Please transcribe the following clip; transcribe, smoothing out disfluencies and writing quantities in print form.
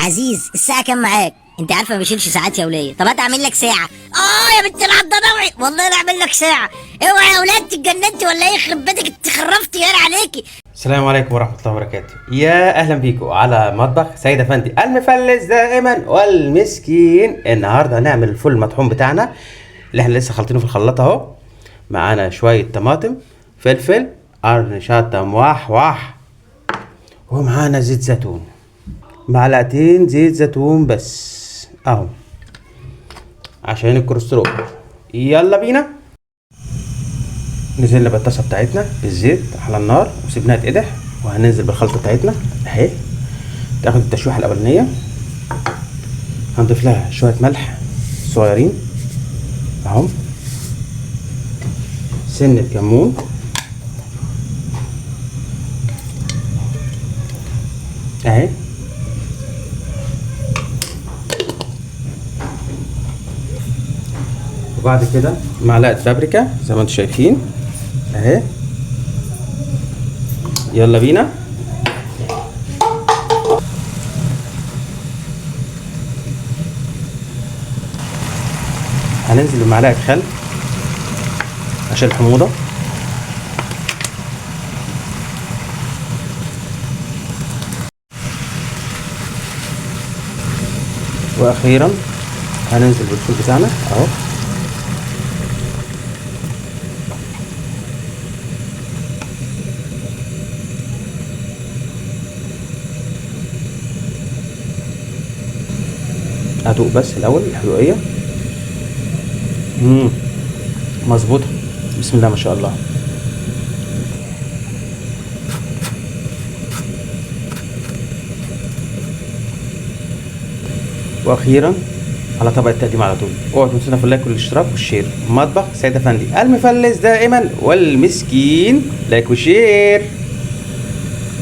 عزيز، الساعة كام معاك؟ انت عارفة ما بيشيلش ساعات يا ولية. طب هتعمل لك ساعة. يا بنت العضة، والله لا اعمل لك ساعة. اوعى يا ولاد اتجننتي ولا ايه؟ يخرب بيتك، انت خرفتي يالا عليكي. السلام عليكم ورحمة الله وبركاته. يا أهلا بيكم على مطبخ سيد أفندي المفلس دائما والمسكين. النهاردة هنعمل الفول المطحون بتاعنا اللي احنا لسه خالطينه في الخلاط اهو. معانا شوية طماطم، فلفل، قرن شطة موحوح، ومعانا زيت زيتون، معلقتين زيت زيتون بس اهو عشان الكوليسترول. يلا بينا. نزلنا بالطاسه بتاعتنا بالزيت على النار وسيبناها تقدح، وهننزل بالخلطه بتاعتنا اهي تاخد التشويحه الاولانيه. هنضيف لها شويه ملح صغيرين اهو، سنه كمون، اهي، وبعد كده معلقه بابريكا زي ما انتم شايفين اهي. يلا بينا. هننزل بمعلقه خل عشان الحموضه، واخيرا هننزل بالفول بتاعنا اهو. ادوق بس الاول الحلوقيه. مظبوطه، بسم الله ما شاء الله. واخيرا على طبق التقديم على طول. اوعوا تنسونا في اللايك والاشتراك والشير. مطبخ سيد افندي المفلس دائما والمسكين، لايك وشير.